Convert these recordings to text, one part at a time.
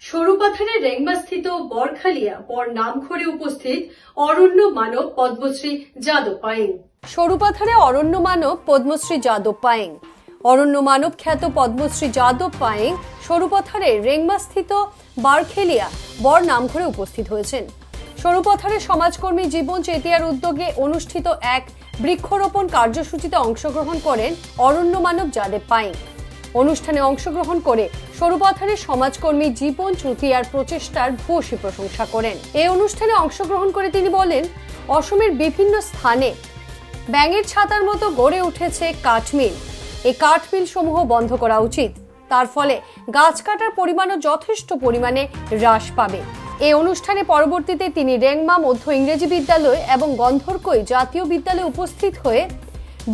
সরুপাথারের রেংমাস্থিত বরখালিয়া বর নামঘরে উপস্থিত অরণ্য মানব পদ্মশ্রী যাদব পায়েং। সরুপাথারে অরণ্য মানব পদ্মশ্রী যাদব পায়েং। অরণ্য মানব খ্যাত পদ্মশ্রী যাদব পায়েং সরুপাথারের রেংমাস্থিত বারখেলিয়া বর নামঘরে উপস্থিত হয়েছেন। সরুপাথারের সমাজকর্মী জীবন চেতিয়ার উদ্যোগে অনুষ্ঠিত এক বৃক্ষরোপণ কার্যসূচিতে অংশগ্রহণ করেন অরণ্য মানব যাদব পায়েং। অনুষ্ঠানে অংশগ্রহণ করে সরুপাথারের সমাজকর্মী জীবন চুতিয়ার প্রচেষ্টার ভূয়সী প্রশংসা করেন। এই অনুষ্ঠানে অংশগ্রহণ করে তিনি বলেন, অসমের বিভিন্ন স্থানে ব্যাঙের ছাতার মতো গড়ে উঠেছে কাঠমিল। এই কাঠমিল সমূহ বন্ধ করা উচিত। তার ফলে গাছ কাটার পরিমাণও যথেষ্ট পরিমাণে হ্রাস পাবে। এই অনুষ্ঠানে পরবর্তীতে তিনি রেংমা মধ্য ইংরেজি বিদ্যালয় এবং গন্ধর্কই জাতীয় বিদ্যালয়ে উপস্থিত হয়ে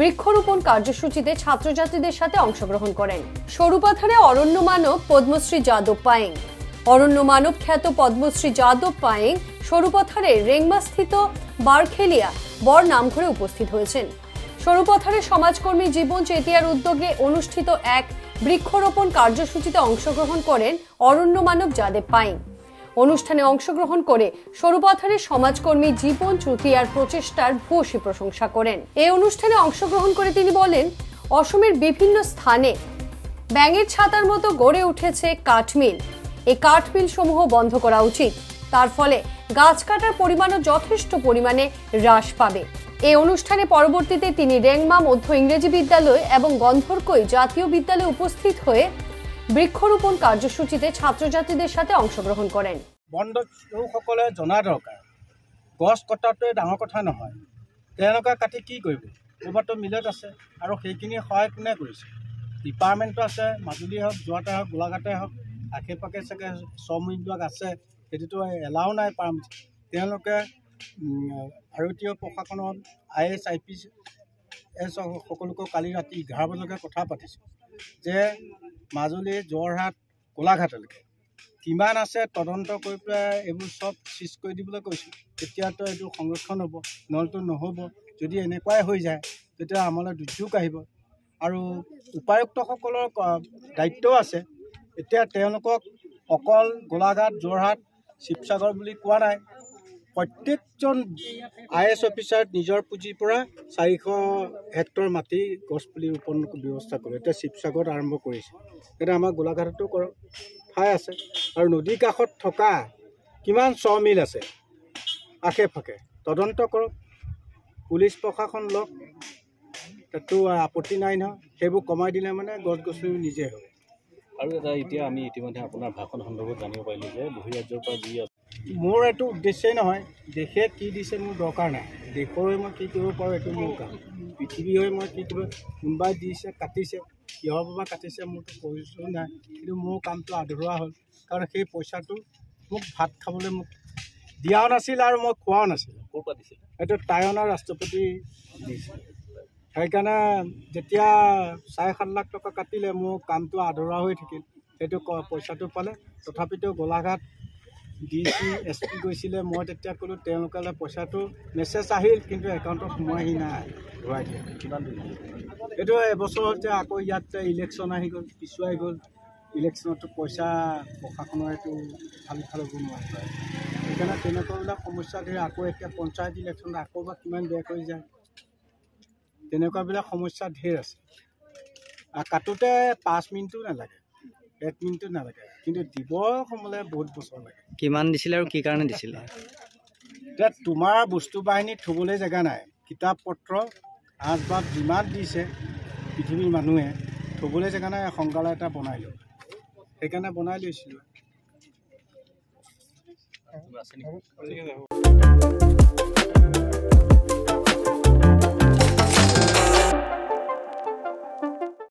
বৃক্ষরোপণ কার্যসূচিতে ছাত্রছাত্রীদের সাথে অংশগ্রহণ করেন। সরুপাথারে অরণ্য মানব পদ্মশ্রী যাদব পায়েং। অরণ্য মানব খ্যাত পদ্মশ্রী যাদব পায়েং সরুপাথারের রেংমাস্থিত বারখেলিয়া বর নামঘরে উপস্থিত হয়েছেন। সরুপাথারের সমাজকর্মী জীবন চেতিয়ার উদ্যোগে অনুষ্ঠিত এক বৃক্ষরোপণ কার্যসূচিতে অংশগ্রহণ করেন অরণ্য মানব যাদব পায়েং। অনুষ্ঠানে অংশগ্রহণ করে সরুপাথারের সমাজকর্মী জীবন চুতিয়ার প্রচেষ্টার ভূয়সী প্রশংসা করেন। এই অনুষ্ঠানে অংশগ্রহণ করে তিনি বলেন, অসমের বিভিন্ন স্থানে ব্যাঙের ছাতার মতো গড়ে উঠেছে কাঠমিল। এই কাঠমিল সমূহ বন্ধ করা উচিত। তার ফলে গাছ কাটার পরিমাণও যথেষ্ট পরিমাণে হ্রাস পাবে। এই অনুষ্ঠানে পরবর্তীতে তিনি রেংমা মধ্য ইংরেজি বিদ্যালয় এবং গন্ধর্কই জাতীয় বিদ্যালয়ে উপস্থিত হয়ে বৃক্ষরোপণ কার্যসূচিতে ছাত্রছাত্রীদের সাথে অংশগ্রহণ করেন। বনদস্যুসকলে জনা দৰকাৰ, গছ কটাটোৱে ডাঙৰ কথা নহয়। তেওঁলোকে কাটি কি কৰিব? ক'ৰবাতো মিলত আছে আৰু সেইখিনি সহায় কোনে কৰিছে? ডিপাৰ্টমেণ্টটো আছে, মাজুলী হওক, যোৰহাটে হওক, গোলাঘাটে হওক, আশে পাশে চাগে শ্ৰমবিলাক আছে, সেইটোতো এলাও নাই পাৰ্মিট। তেওঁলোকে ভাৰতীয় প্ৰশাসনৰ IAS IPS সকলোকে কালি ৰাতি 11 বজালৈকে কথা পাতিছোঁ যে মাজুলী, যোৰহাট, গোলাঘাটলৈকে কিমান আছে তদন্ত কৰি পেলাই এইবোৰ চব চিজ কৰি দিবলৈ কৈছোঁ। তেতিয়াতো এইটো সংৰক্ষণ হ'ব, নহ'লেতো নহ'ব। যদি এনেকুৱাই হৈ যায় তেতিয়া আমালৈ দুৰ্যোগ আহিব আৰু উপায়ুক্তসকলৰ দায়িত্বও আছে। এতিয়া তেওঁলোকক অকল গোলাঘাট, যোৰহাট, শিৱসাগৰ বুলি কোৱা নাই। প্ৰত্যেকজন IAS অফিচাৰ নিজৰ পুঁজিৰ পৰা 400 হেক্টৰ মাটি গছপুলি ৰোপণ ব্যৱস্থা কৰে। এতিয়া শিৱসাগৰত আৰম্ভ কৰিছে, এতিয়া আমাৰ গোলাঘাটতো কৰক, ঠাই আছে। আৰু নদীৰ কাষত থকা কিমান শ্ৰমিল আছে আশে পাশে তদন্ত কৰক, পুলিচ প্ৰশাসন লওক, তাতো আপত্তি নাই নহয়। সেইবোৰ কমাই দিলে মানে গছ গছনি নিজে হয়। আৰু এটা এতিয়া আমি ইতিমধ্যে আপোনাৰ ভাষণ সন্দৰ্ভত জানিব পাৰিলোঁ যে বহিৰাজ্যৰ পৰা যি মোৰ এইটো উদ্দেশ্যই নহয়, দেশে কি দিছে মোৰ দৰকাৰ নাই। দেশৰ হৈ মই কি কৰিব পাৰোঁ এইটো মোৰ কাম। পৃথিৱীৰ হৈ মই কি কৰিব, কোনোবাই দিছে, কাটিছে, কিহৰ বাবে কাটিছে মোৰতো প্ৰয়োজন নাই। কিন্তু মোৰ কামটো আধৰুৱা হ'ল, কাৰণ সেই পইচাটো মোক ভাত খাবলৈ মোক দিয়াও নাছিল আৰু মই খোৱাও নাছিলোঁ। ক'ৰ পৰা দিছিল? এইটো টাইৱানৰ ৰাষ্ট্ৰপতি দিছিল। সেইকাৰণে যেতিয়া 7.5 লাখ টকা কাটিলে মোৰ কামটো আধৰুৱা হৈ থাকিল। সেইটো পইচাটো পালে, তথাপিতো গোলাঘাট DC SP গৈছিলে, মই তেতিয়া ক'লোঁ তেওঁলোকে পইচাটো মেছেজ আহিল কিন্তু একাউণ্টত সোমোৱাহি নাই, ঘূৰাই দিয়ে। কিমান দিন? এইটো এবছৰ হৈছে। আকৌ ইয়াত ইলেকশ্যন আহি গ'ল, পিছুৱাই গ'ল। ইলেকশ্যনতো পইচা প্ৰশাসনৰ এইটো ফাল হ'ব নোৱাৰে। সেইকাৰণে তেনেকুৱাবিলাক সমস্যা ধৰি আকৌ এতিয়া পঞ্চায়ত ইলেকশ্যনত আকৌ বা কিমান বেয়া কৰি যায়, তেনেকুৱাবিলাক সমস্যা ধেৰ আছে। কাটোতে 5 মিনিটো নালাগে, 1 মিনিটো নালাগে, কিন্তু দিব সময়লৈ বহুত বছৰ লাগে। কিমান দিছিলে আৰু কি কাৰণে দিছিলে? এতিয়া তোমাৰ বস্তু বাহিনী থ'বলৈ জেগা নাই। কিতাপ পত্ৰ আচবাব যিমান দিছে পৃথিৱীৰ মানুহে, থ'বলৈ জেগা নাই। সংগ্ৰহালয় এটা বনাই লওঁ, সেইকাৰণে বনাই লৈছিলোঁ।